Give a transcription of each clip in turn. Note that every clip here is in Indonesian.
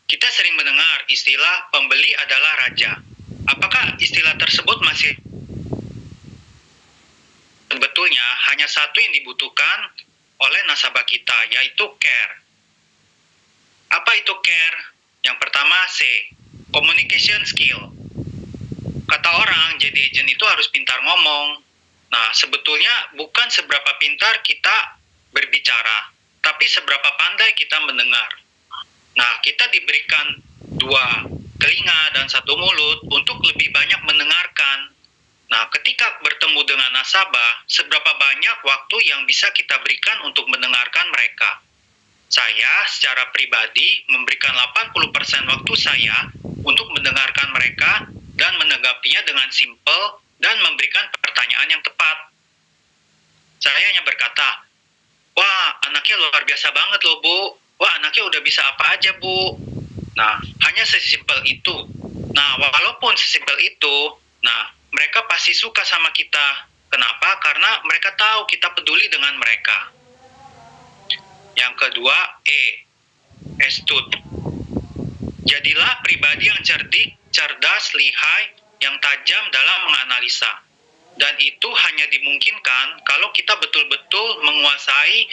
Kita sering mendengar istilah pembeli adalah raja. Apakah istilah tersebut masih sebetulnya hanya satu yang dibutuhkan oleh nasabah kita, yaitu care. Apa itu care? Yang pertama C, communication skill. Kata orang, jadi agent itu harus pintar ngomong. Nah, sebetulnya bukan seberapa pintar kita berbicara, tapi seberapa pandai kita mendengar. Nah, kita diberikan 2 telinga dan 1 mulut untuk lebih banyak mendengarkan. Nah, ketika bertemu dengan nasabah, seberapa banyak waktu yang bisa kita berikan untuk mendengarkan mereka? Saya secara pribadi memberikan 80% waktu saya untuk mendengarkan mereka dan menanggapinya dengan simpel dan memberikan pertanyaan yang tepat. Saya hanya berkata, "Wah, anaknya luar biasa banget loh, Bu. Wah, anaknya udah bisa apa aja, Bu." Nah, hanya sesimpel itu. Nah, walaupun sesimpel itu, mereka pasti suka sama kita. Kenapa? Karena mereka tahu kita peduli dengan mereka. Yang kedua, astute. Jadilah pribadi yang cerdik, cerdas, lihai, yang tajam dalam menganalisa. Dan itu hanya dimungkinkan kalau kita betul-betul menguasai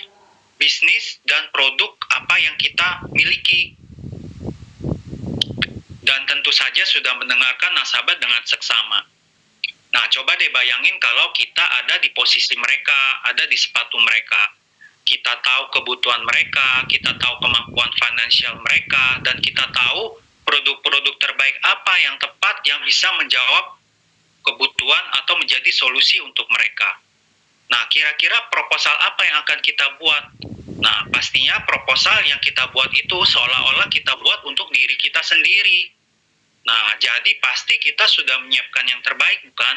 bisnis dan produk apa yang kita miliki. Dan tentu saja sudah mendengarkan nasabah dengan seksama. Nah, coba deh bayangin kalau kita ada di posisi mereka, ada di sepatu mereka. Kita tahu kebutuhan mereka, kita tahu kemampuan finansial mereka, dan kita tahu produk-produk terbaik apa yang tepat yang bisa menjawab kebutuhan atau menjadi solusi untuk mereka. Nah, kira-kira proposal apa yang akan kita buat? Nah, pastinya proposal yang kita buat itu seolah-olah kita buat untuk diri kita sendiri. Nah, jadi pasti kita sudah menyiapkan yang terbaik, bukan?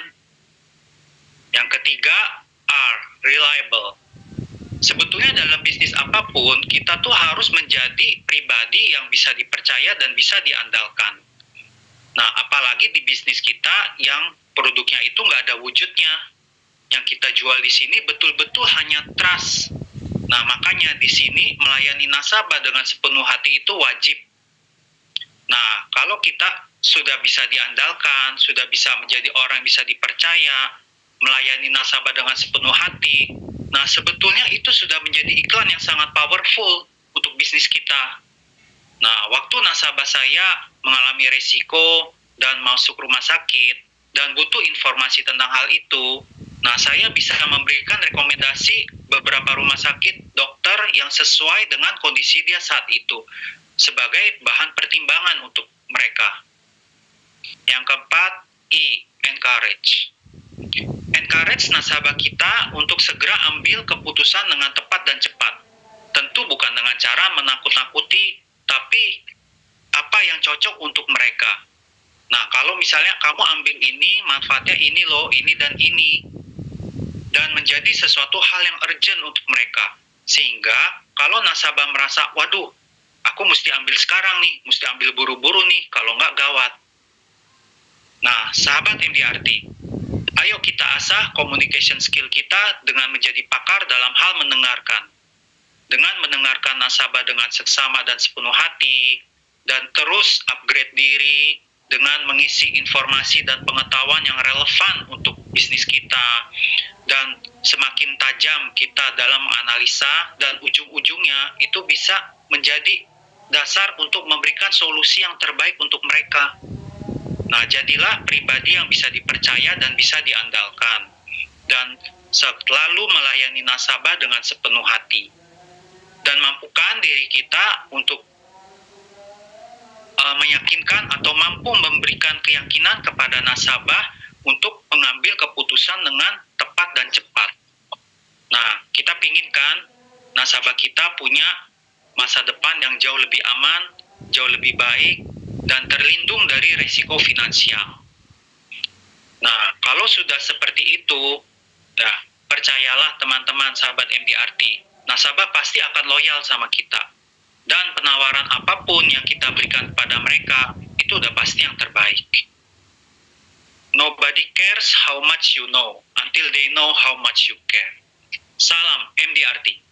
Yang ketiga, R, reliable. Sebetulnya dalam bisnis apapun, kita tuh harus menjadi pribadi yang bisa dipercaya dan bisa diandalkan. Nah, apalagi di bisnis kita yang produknya itu nggak ada wujudnya. Yang kita jual di sini betul-betul hanya trust. Nah, makanya di sini melayani nasabah dengan sepenuh hati itu wajib. Nah, kalau kita sudah bisa diandalkan, sudah bisa menjadi orang yang bisa dipercaya, melayani nasabah dengan sepenuh hati, nah sebetulnya itu sudah menjadi iklan yang sangat powerful untuk bisnis kita. Nah, waktu nasabah saya mengalami resiko dan masuk rumah sakit dan butuh informasi tentang hal itu, nah saya bisa memberikan rekomendasi beberapa rumah sakit dokter yang sesuai dengan kondisi dia saat itu sebagai bahan pertimbangan untuk mereka. Yang keempat, encourage. Encourage nasabah kita untuk segera ambil keputusan dengan tepat dan cepat. Tentu bukan dengan cara menakut-nakuti, tapi apa yang cocok untuk mereka. Nah, kalau misalnya kamu ambil ini, manfaatnya ini loh, ini dan ini. Dan menjadi sesuatu hal yang urgent untuk mereka. Sehingga kalau nasabah merasa, waduh, aku mesti ambil sekarang nih, mesti ambil buru-buru nih, kalau nggak gawat. Nah, sahabat MDRT, ayo kita asah communication skill kita dengan menjadi pakar dalam hal mendengarkan. Dengan mendengarkan nasabah dengan seksama dan sepenuh hati, dan terus upgrade diri dengan mengisi informasi dan pengetahuan yang relevan untuk bisnis kita. Dan semakin tajam kita dalam menganalisa, dan ujung-ujungnya itu bisa menjadi dasar untuk memberikan solusi yang terbaik untuk mereka. Nah, jadilah pribadi yang bisa dipercaya dan bisa diandalkan. Dan selalu melayani nasabah dengan sepenuh hati. Dan mampukan diri kita untuk meyakinkan atau mampu memberikan keyakinan kepada nasabah untuk mengambil keputusan dengan tepat dan cepat. Nah, kita pinginkan nasabah kita punya masa depan yang jauh lebih aman, jauh lebih baik, dan terlindung dari risiko finansial. Nah, kalau sudah seperti itu, ya, percayalah teman-teman sahabat MDRT, nasabah pasti akan loyal sama kita. Dan penawaran apapun yang kita berikan kepada mereka, itu udah pasti yang terbaik. Nobody cares how much you know, until they know how much you care. Salam MDRT.